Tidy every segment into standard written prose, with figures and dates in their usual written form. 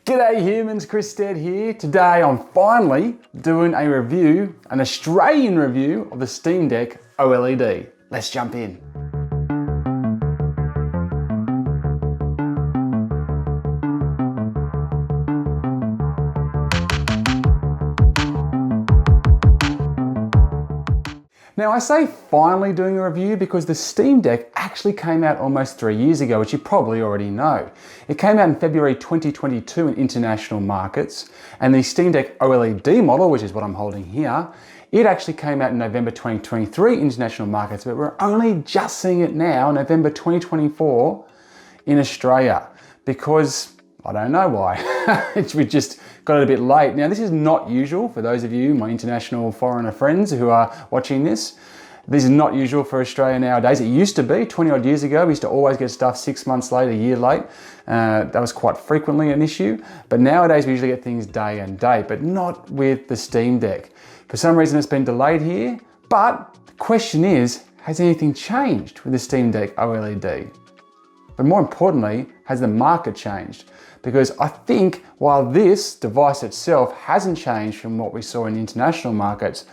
G'day humans, Chris Stead here. Today I'm finally doing a review, an Australian review of the Steam Deck OLED. Let's jump in. Now I say finally doing a review because the Steam Deck actually came out almost 3 years ago, which you probably already know. It came out in February 2022 in international markets, and the Steam Deck OLED model, which is what I'm holding here, it actually came out in November 2023 international markets, but we're only just seeing it now, November 2024 in Australia, because I don't know why. We just got it a bit late. Now, this is not usual for those of you, my international foreigner friends who are watching this. This is not usual for Australia nowadays. It used to be 20 odd years ago. We used to always get stuff 6 months late, a year late. That was quite frequently an issue. But nowadays we usually get things day and date, but not with the Steam Deck. For some reason it's been delayed here. But the question is, has anything changed with the Steam Deck OLED? But more importantly, has the market changed? Because I think while this device itself hasn't changed from what we saw in international markets,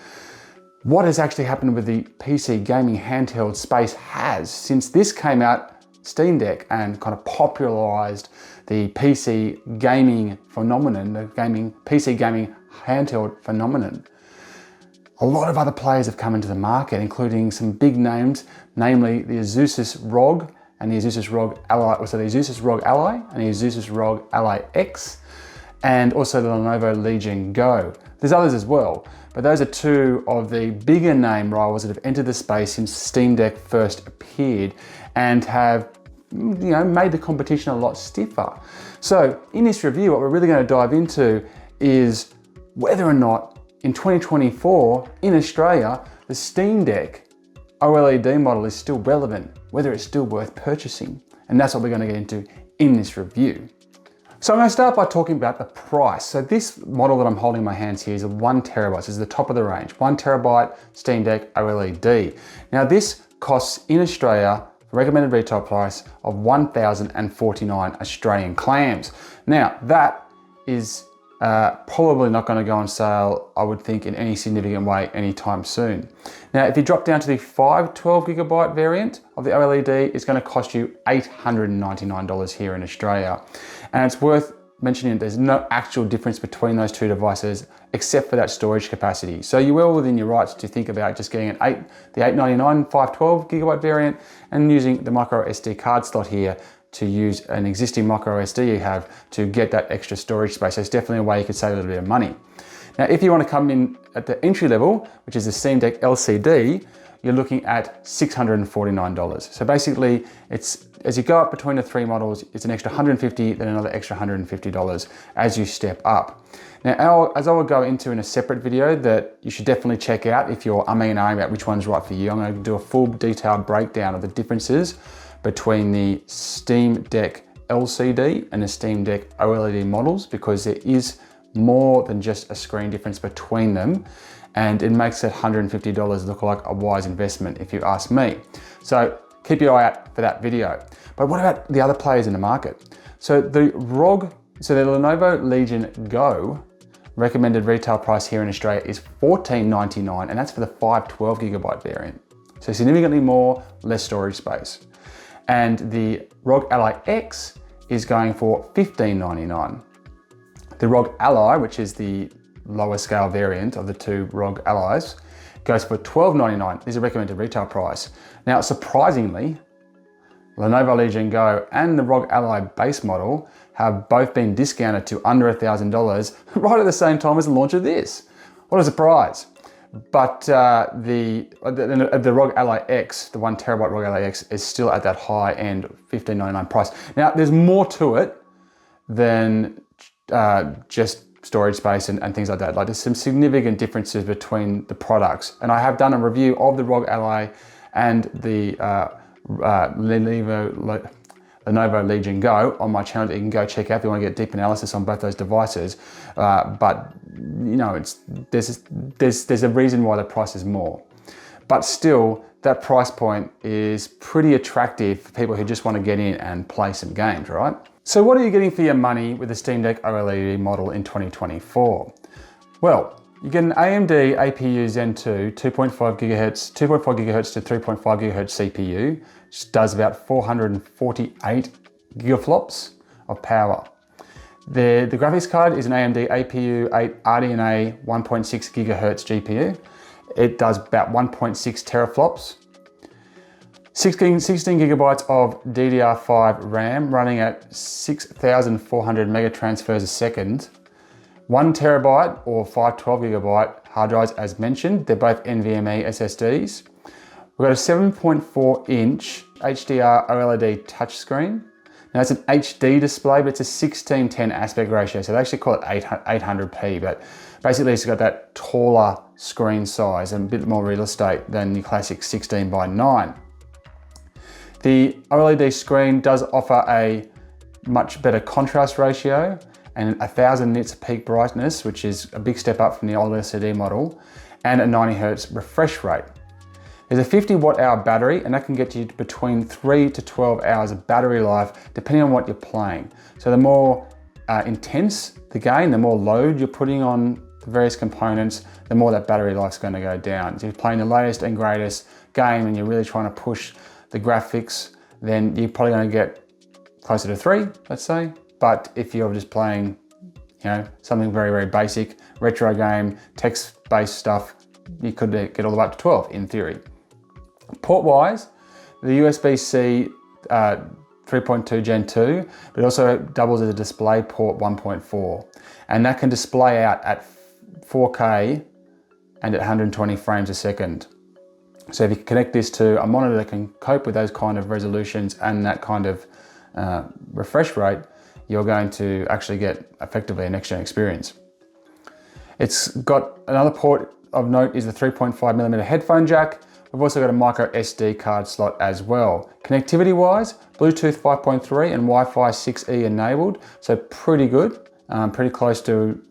what has actually happened with the PC gaming handheld space has. Since this came out, Steam Deck, and kind of popularized the PC gaming phenomenon, the PC gaming handheld phenomenon, a lot of other players have come into the market, including some big names, namely the Asus ROG, and the Asus ROG Ally, so the Asus ROG Ally and the Asus ROG Ally X, and also the Lenovo Legion Go. There's others as well, but those are two of the bigger name rivals that have entered the space since Steam Deck first appeared and have made the competition a lot stiffer. So in this review, what we're really going to dive into is whether or not in 2024 in Australia, the Steam Deck OLED model is still relevant, whether it's still worth purchasing. And that's what we're going to get into in this review. So I'm going to start by talking about the price. So this model that I'm holding in my hands here is a 1 terabyte. This is the top of the range, 1 terabyte Steam Deck OLED. Now this costs in Australia a recommended retail price of 1,049 Australian clams. Now that is probably not going to go on sale, I would think, in any significant way anytime soon. Now, if you drop down to the 512 gigabyte variant of the OLED, it's going to cost you $899 here in Australia. And it's worth mentioning there's no actual difference between those two devices except for that storage capacity. So you're well within your rights to think about just getting the $899 512 gigabyte variant and using the micro SD card slot here to use an existing micro SD you have to get that extra storage space. So it's definitely a way you could save a little bit of money. Now, if you want to come in at the entry level, which is the Steam Deck LCD, you're looking at $649. So basically, it's as you go up between the three models, it's an extra $150, then another extra $150 as you step up. Now, as I will go into in a separate video that you should definitely check out if you're umming and ahhing about which one's right for you, I'm going to do a full detailed breakdown of the differences between the Steam Deck LCD and the Steam Deck OLED models, because there is more than just a screen difference between them, and it makes that $150 look like a wise investment if you ask me. So keep your eye out for that video. But what about the other players in the market? So the Lenovo Legion Go recommended retail price here in Australia is $14.99, and that's for the 512 gigabyte variant. So significantly more, less storage space. And the ROG Ally X is going for $15.99. The ROG Ally, which is the lower scale variant of the two ROG Allies, goes for $12.99. This is a recommended retail price. Now, surprisingly, Lenovo Legion Go and the ROG Ally base model have both been discounted to under $1,000 right at the same time as the launch of this. What a surprise. But the ROG Ally X, the 1 terabyte ROG Ally X, is still at that high end $15.99 price. Now, there's more to it than just storage space and things like that. Like, there's some significant differences between the products. And I have done a review of the ROG Ally and the Lenovo Legion Go on my channel that you can go check out if you want to get deep analysis on both those devices. But you know, there's a reason why the price is more. But still, that price point is pretty attractive for people who just want to get in and play some games, right? So what are you getting for your money with the Steam Deck OLED model in 2024? Well, you get an AMD APU Zen 2 2.5 GHz to 3.5 GHz CPU, which does about 448 gigaflops of power. The graphics card is an AMD APU 8 RDNA 1.6 GHz GPU. It does about 1.6 teraflops. 16 gigabytes of DDR5 RAM running at 6,400 megatransfers a second. 1 terabyte or 512 gigabyte hard drives as mentioned. They're both NVMe SSDs. We've got a 7.4 inch HDR OLED touchscreen. Now it's an HD display, but it's a 16:10 aspect ratio. So they actually call it 800p, but basically it's got that taller screen size and a bit more real estate than the classic 16:9. The OLED screen does offer a much better contrast ratio and 1000 nits peak brightness, which is a big step up from the old LCD model, and a 90 Hz refresh rate. There's a 50 watt-hour battery, and that can get you between 3 to 12 hours of battery life, depending on what you're playing. So the more intense the game, the more load you're putting on the various components, the more that battery life's going to go down. So if you're playing the latest and greatest game and you're really trying to push the graphics, then you're probably going to get closer to 3, let's say. But if you're just playing, something very, very basic, retro game, text-based stuff, you could get all the way up to 12 in theory. Port-wise, the USB-C 3.2 Gen 2, but it also doubles as a display port 1.4. And that can display out at 4K and at 120 frames a second. So if you connect this to a monitor that can cope with those kind of resolutions and that kind of refresh rate, you're going to actually get effectively a next-gen experience. It's got another port of note is the 3.5mm headphone jack. We've also got a micro SD card slot as well. Connectivity wise, Bluetooth 5.3 and Wi-Fi 6E enabled, so pretty good, pretty close to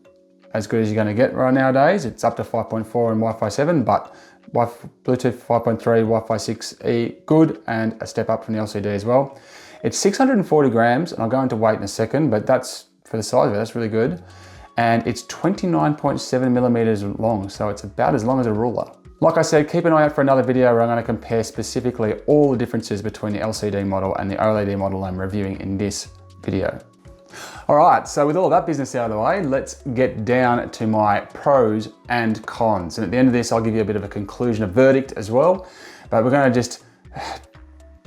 as good as you're going to get right nowadays. It's up to 5.4 and Wi-Fi 7, but Bluetooth 5.3, Wi-Fi 6E, good, and a step up from the LCD as well. It's 640 grams, and I'll go into weight in a second, but that's, for the size of it, that's really good. And it's 29.7 millimeters long, so it's about as long as a ruler. Like I said, keep an eye out for another video where I'm going to compare specifically all the differences between the LCD model and the OLED model I'm reviewing in this video. All right, so with all of that business out of the way, let's get down to my pros and cons. And at the end of this, I'll give you a bit of a conclusion, a verdict as well. But we're going to just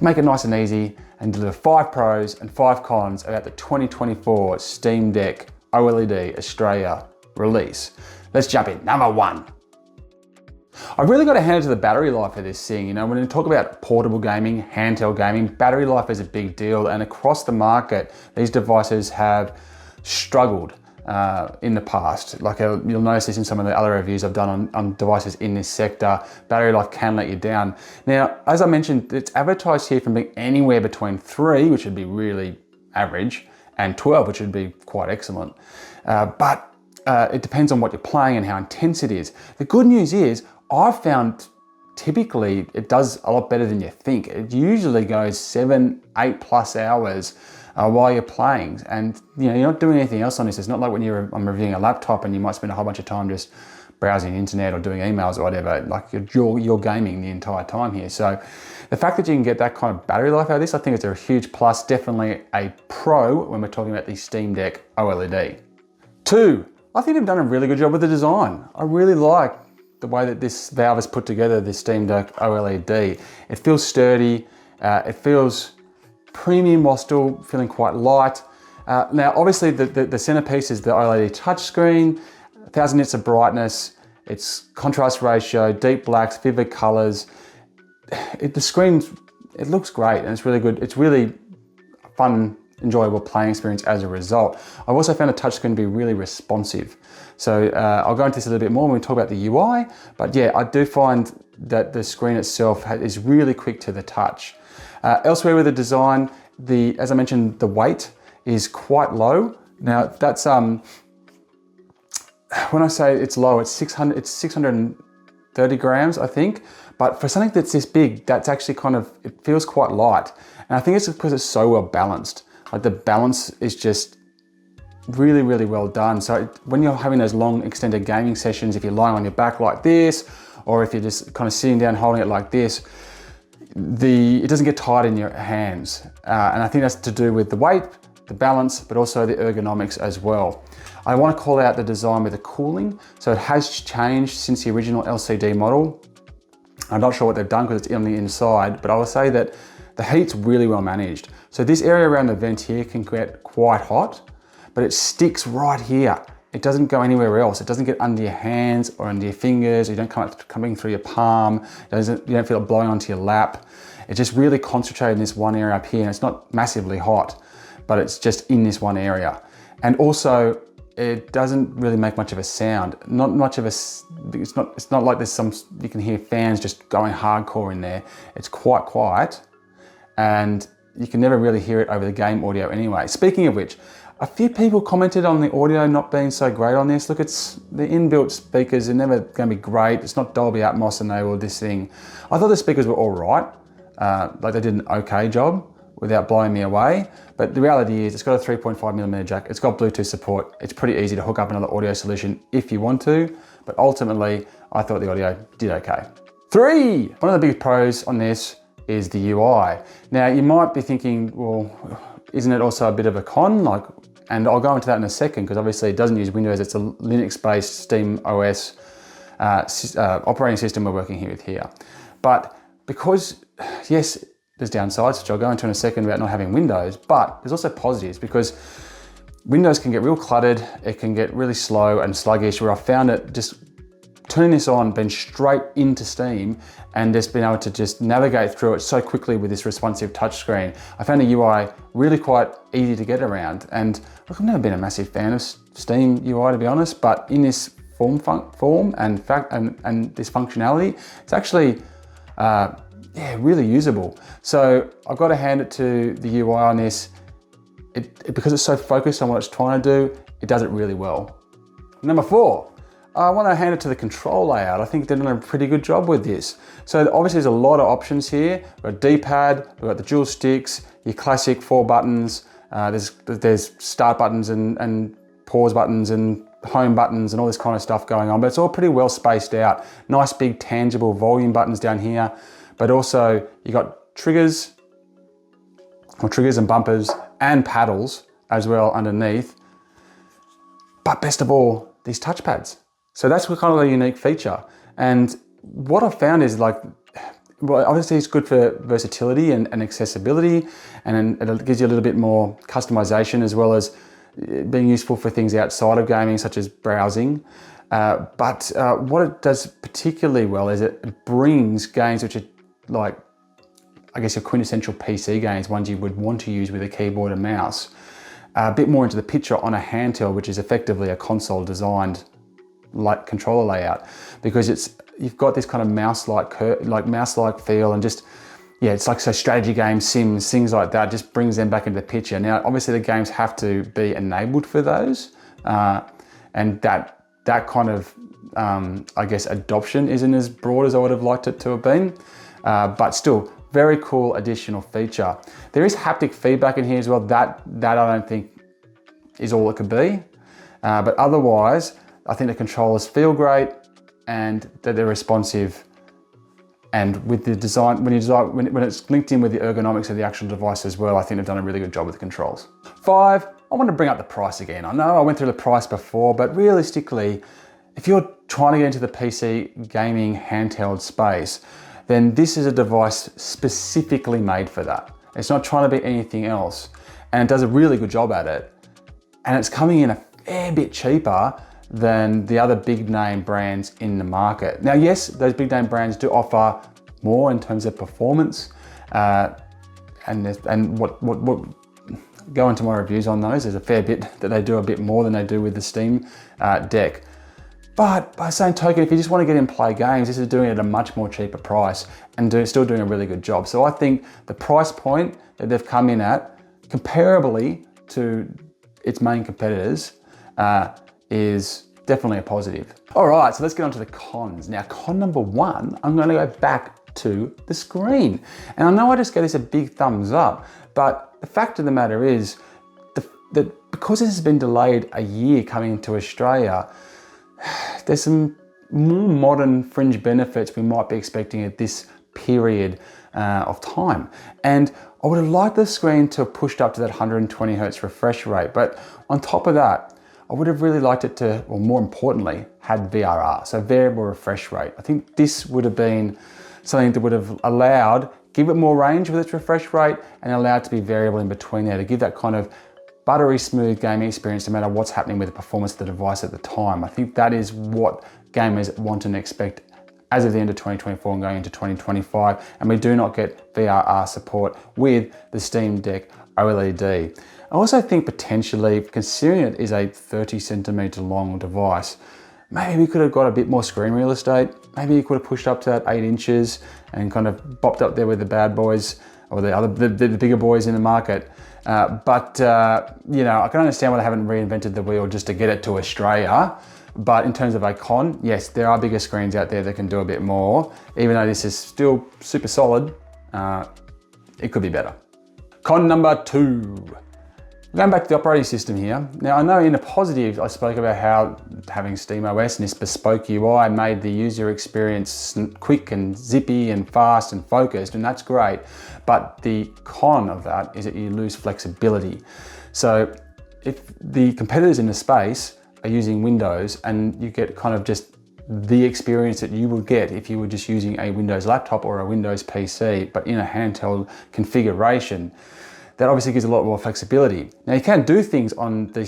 make it nice and easy and deliver 5 pros and 5 cons about the 2024 Steam Deck OLED Australia release. Let's jump in. Number 1. I've really got to hand it to the battery life of this thing. When we talk about portable gaming, handheld gaming, battery life is a big deal. And across the market, these devices have struggled in the past. Like you'll notice this in some of the other reviews I've done on devices in this sector. Battery life can let you down. Now, as I mentioned, it's advertised here from being anywhere between 3, which would be really average, and 12, which would be quite excellent. But it depends on what you're playing and how intense it is. The good news is, I've found typically it does a lot better than you think. It usually goes 7, 8+ hours while you're playing, and you're not doing anything else on this. It's not like when I'm reviewing a laptop and you might spend a whole bunch of time just browsing the internet or doing emails or whatever. Like you're gaming the entire time here. So the fact that you can get that kind of battery life out of this, I think it's a huge plus. Definitely a pro when we're talking about the Steam Deck OLED. 2, I think they've done a really good job with the design. I really like the way that this valve is put together, this Steam Deck OLED. It feels sturdy, it feels premium while still feeling quite light. Now, obviously the centerpiece is the OLED touchscreen, 1000 nits of brightness, its contrast ratio, deep blacks, vivid colors. The screen, it looks great and it's really good. It's really fun, enjoyable playing experience as a result. I've also found the touchscreen to be really responsive. So I'll go into this a little bit more when we talk about the UI, but yeah, I do find that the screen itself is really quick to the touch. Elsewhere with the design, as I mentioned, the weight is quite low. Now that's, when I say it's low, it's 630 grams, I think. But for something that's this big, that's actually it feels quite light. And I think it's because it's so well balanced. Like the balance is just really, really well done. So when you're having those long extended gaming sessions, if you're lying on your back like this, or if you're just kind of sitting down holding it like this, it doesn't get tight in your hands. And I think that's to do with the weight, the balance, but also the ergonomics as well. I want to call out the design with the cooling. So it has changed since the original LCD model. I'm not sure what they've done because it's on the inside, but I will say that the heat's really well managed. So this area around the vent here can get quite hot, but it sticks right here. It doesn't go anywhere else. It doesn't get under your hands or under your fingers. You don't coming through your palm. You don't feel it blowing onto your lap. It's just really concentrated in this one area up here, and it's not massively hot, but it's just in this one area. And also, it doesn't really make much of a sound. Not much of a, it's not like there's you can hear fans just going hardcore in there. It's quite quiet, and you can never really hear it over the game audio anyway. Speaking of which, a few people commented on the audio not being so great on this. Look, it's the inbuilt speakers are never going to be great. It's not Dolby Atmos enabled, this thing. I thought the speakers were all right. Like they did an okay job without blowing me away. But the reality is it's got a 3.5mm jack. It's got Bluetooth support. It's pretty easy to hook up another audio solution if you want to. But ultimately, I thought the audio did okay. 3, one of the biggest pros on this is the UI. Now you might be thinking, well, isn't it also a bit of a con? And I'll go into that in a second, because obviously it doesn't use Windows. It's a Linux-based Steam OS operating system we're working here with here. But because, yes, there's downsides, which I'll go into in a second about not having Windows, but there's also positives, because Windows can get real cluttered. It can get really slow and sluggish, where I found it just turning this on, been straight into Steam, and just being able to just navigate through it so quickly with this responsive touchscreen. I found the UI really quite easy to get around. And look, I've never been a massive fan of Steam UI, to be honest, but in this form and this functionality, it's actually really usable. So I've got to hand it to the UI on this. Because it's so focused on what it's trying to do, it does it really well. Number 4. I want to hand it to the control layout. I think they're doing a pretty good job with this. So obviously there's a lot of options here. We've got D-pad, we've got the dual sticks, your classic 4 buttons. There's start buttons and pause buttons and home buttons and all this kind of stuff going on, but it's all pretty well spaced out. Nice big tangible volume buttons down here, but also you got triggers and bumpers and paddles as well underneath. But best of all, these touchpads. So that's kind of a unique feature. And what I've found is obviously it's good for versatility and accessibility, and it gives you a little bit more customization, as well as being useful for things outside of gaming, such as browsing. But what it does particularly well is it brings games which are like, I guess, your quintessential PC games, ones you would want to use with a keyboard and mouse, a bit more into the picture on a handheld, which is effectively a console designed like controller layout, because you've got this kind of mouse-like feel, and just, it's like, so strategy games, Sims, things like that, just brings them back into the picture. Now, obviously the games have to be enabled for those, and that kind of, I guess, adoption isn't as broad as I would have liked it to have been, but still, very cool additional feature. There is haptic feedback in here as well. That I don't think is all it could be, but otherwise, I think the controllers feel great and that they're responsive. And with the design, when it's linked in with the ergonomics of the actual device as well, I think they've done a really good job with the controls. 5, I want to bring up the price again. I know I went through the price before, but realistically, if you're trying to get into the PC gaming handheld space, then this is a device specifically made for that. It's not trying to be anything else, and it does a really good job at it. And it's coming in a fair bit cheaper than the other big name brands in the market. Now, yes, those big name brands do offer more in terms of performance, and what go into my reviews on those. There's a fair bit that they do a bit more than they do with the Steam Deck. But by the same token, if you just want to get in and play games, this is doing it at a much more cheaper price and still doing a really good job. So I think the price point that they've come in at, comparably to its main competitors, is definitely a positive. All right, so let's get on to the cons. Now, con number 1, I'm going to go back to the screen. And I know I just gave this a big thumbs up, But the fact of the matter is that because this has been delayed a year coming into Australia, there's some more modern fringe benefits we might be expecting at this period of time. And I would have liked the screen to have pushed up to that 120 Hz refresh rate, but on top of that, I would have really liked it to, or more importantly, had VRR, so variable refresh rate. I think this would have been something that would have give it more range with its refresh rate and allow it to be variable in between there to give that kind of buttery smooth gaming experience no matter what's happening with the performance of the device at the time. I think that is what gamers want and expect as of the end of 2024 and going into 2025, and we do not get VRR support with the Steam Deck OLED. I also think potentially, considering it is a 30 centimeter long device, maybe we could have got a bit more screen real estate. Maybe you could have pushed up to that 8 inches and kind of bopped up there with the bad boys or the bigger boys in the market. But you know, I can understand why they haven't reinvented the wheel just to get it to Australia. But in terms of a con, yes, there are bigger screens out there that can do a bit more. Even though this is still super solid, it could be better. Con number 2. Going back to the operating system here. Now, I know in a positive, I spoke about how having SteamOS and this bespoke UI made the user experience quick and zippy and fast and focused, and that's great. But the con of that is that you lose flexibility. So if the competitors in the space are using Windows and you get kind of just the experience that you would get if you were just using a Windows laptop or a Windows PC, but in a handheld configuration, that obviously gives a lot more flexibility. Now you can do things on through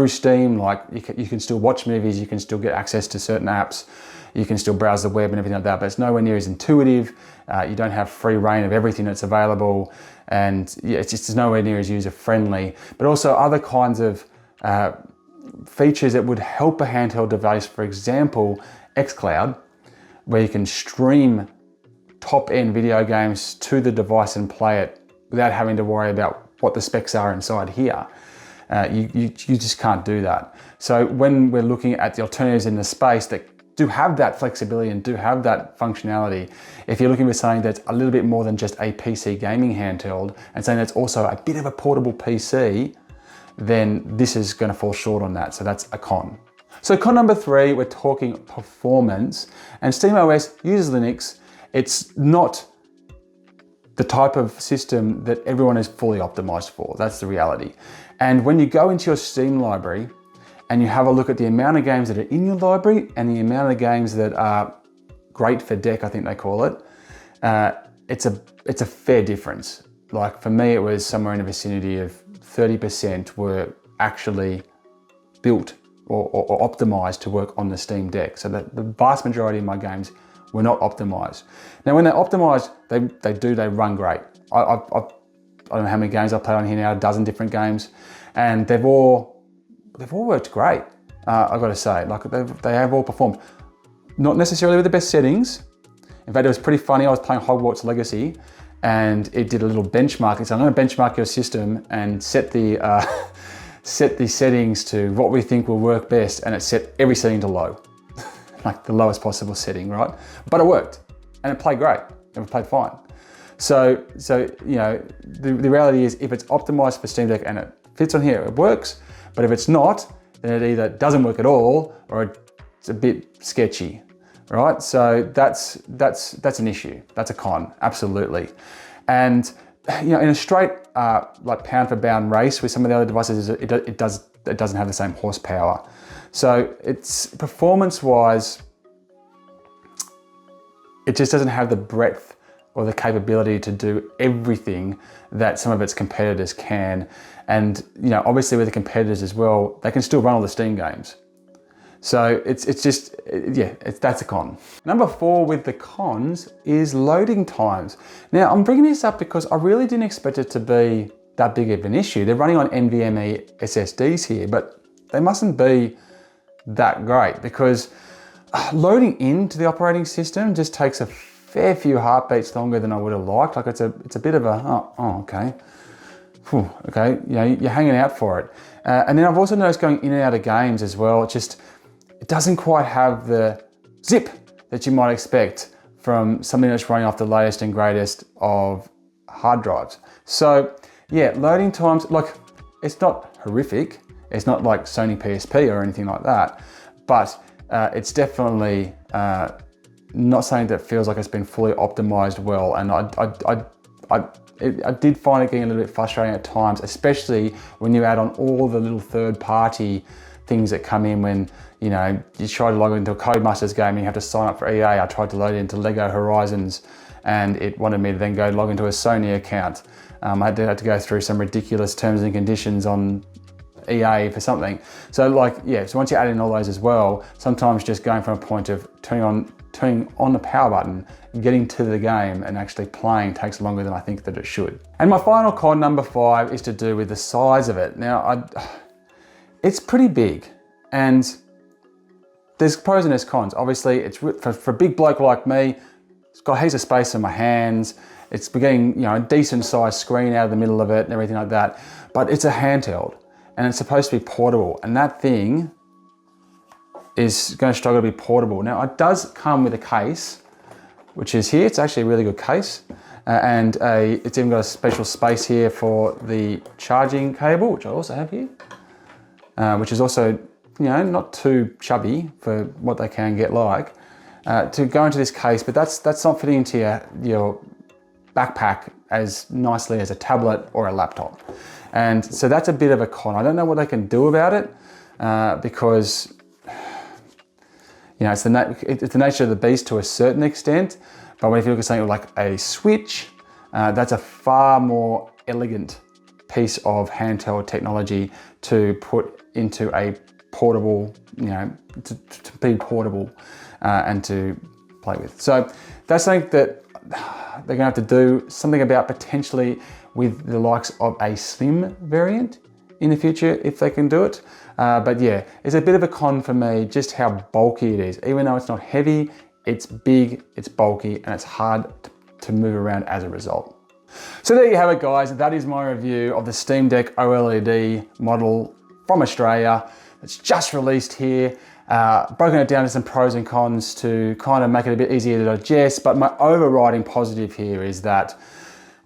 Steam, like you can still watch movies, you can still get access to certain apps, you can still browse the web and everything like that, but it's nowhere near as intuitive. You don't have free reign of everything that's available, and yeah, it's just nowhere near as user friendly. But also other kinds of features that would help a handheld device, for example, xCloud, where you can stream top-end video games to the device and play it without having to worry about what the specs are inside here. You just can't do that. So when we're looking at the alternatives in the space that do have that flexibility and do have that functionality, if you're looking for something that's a little bit more than just a PC gaming handheld and something that's also a bit of a portable PC, then this is going to fall short on that. So that's a con. So con number 3, we're talking performance, and SteamOS uses Linux. It's not the type of system that everyone is fully optimized for. That's the reality. And when you go into your Steam library and you have a look at the amount of games that are in your library and the amount of games that are great for deck, I think they call it, it's a fair difference. Like for me, it was somewhere in the vicinity of 30% were actually built or optimized to work on the Steam Deck. So that the vast majority of my games were not optimized. Now, when they're optimized, they run great. I don't know how many games I've played on here now, a dozen different games, and they've all worked great. I've got to say, like they have all performed. Not necessarily with the best settings. In fact, it was pretty funny. I was playing Hogwarts Legacy, and it did a little benchmark. It said, I'm going to benchmark your system and set the settings to what we think will work best, and it set every setting to low. Like the lowest possible setting, right? But it worked, and it played great, and it played fine. So you know, the reality is, if it's optimized for Steam Deck and it fits on here, it works. But if it's not, then it either doesn't work at all or it's a bit sketchy, right? So that's an issue. That's a con, absolutely. And you know, in a straight like pound for pound race with some of the other devices, it doesn't have the same horsepower. So it's performance-wise, it just doesn't have the breadth or the capability to do everything that some of its competitors can. And you know, obviously with the competitors as well, they can still run all the Steam games. So that's a con. Number 4 with the cons is loading times. Now I'm bringing this up because I really didn't expect it to be that big of an issue. They're running on NVMe SSDs here, but they mustn't be that great, because loading into the operating system just takes a fair few heartbeats longer than I would have liked. Like it's a bit of a, okay. Whew, okay, you know, you're hanging out for it. And then I've also noticed going in and out of games as well, it doesn't quite have the zip that you might expect from something that's running off the latest and greatest of hard drives. So yeah, loading times, like it's not horrific. It's not like Sony PSP or anything like that, but it's definitely not something that feels like it's been fully optimized well. And I did find it getting a little bit frustrating at times, especially when you add on all the little third-party things that come in when, you know, you try to log into a Codemasters game and you have to sign up for EA. I tried to load it into Lego Horizons and it wanted me to then go log into a Sony account. I had to go through some ridiculous terms and conditions on EA for something. So like, yeah, so once you add in all those as well, sometimes just going from a point of turning on the power button, getting to the game and actually playing takes longer than I think that it should. And my final con, number 5, is to do with the size of it. Now, it's pretty big and there's pros and there's cons. Obviously, it's for a big bloke like me, it's got heaps of space in my hands. It's getting, you know, a decent sized screen out of the middle of it and everything like that. But it's a handheld and it's supposed to be portable. And that thing is going to struggle to be portable. Now, it does come with a case, which is here. It's actually a really good case. And it's even got a special space here for the charging cable, which I also have here, which is also, you know, not too chubby for what they can get like, to go into this case, but that's not fitting into your backpack as nicely as a tablet or a laptop. And so that's a bit of a con. I don't know what they can do about it because, you know, it's the nature of the beast to a certain extent. But if you look at something like a Switch, that's a far more elegant piece of handheld technology to put into a portable, you know, to be portable and to play with. So that's something that they're gonna have to do something about potentially with the likes of a slim variant in the future if they can do it. But yeah, it's a bit of a con for me just how bulky it is. Even though it's not heavy, it's big, it's bulky, and it's hard to move around as a result. So there you have it, guys. That is my review of the Steam Deck OLED model from Australia. It's just released here. Broken it down to some pros and cons to kind of make it a bit easier to digest. But my overriding positive here is that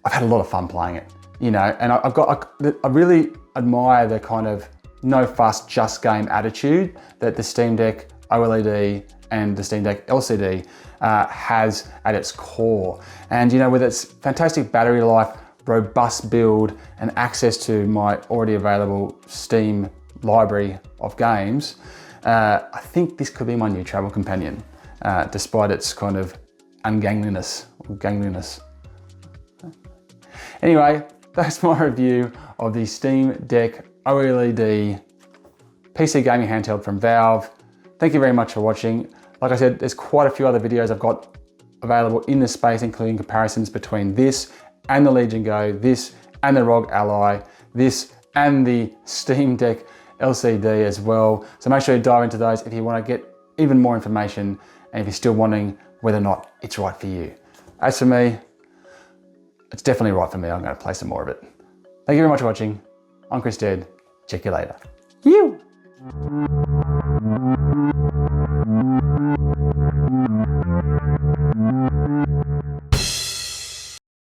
I've had a lot of fun playing it, you know, and I really admire the kind of no fuss, just game attitude that the Steam Deck OLED and the Steam Deck LCD has at its core. And, you know, with its fantastic battery life, robust build, and access to my already available Steam library of games, I think this could be my new travel companion, despite its kind of ungangliness. Anyway, that's my review of the Steam Deck OLED PC gaming handheld from Valve. Thank you very much for watching. Like I said, there's quite a few other videos I've got available in this space, including comparisons between this and the Legion Go, this and the ROG Ally, this and the Steam Deck LCD as well. So make sure you dive into those if you want to get even more information and if you're still wondering whether or not it's right for you. As for me, it's definitely right for me. I'm going to play some more of it. Thank you very much for watching. I'm Chris Stead. Check you later. You.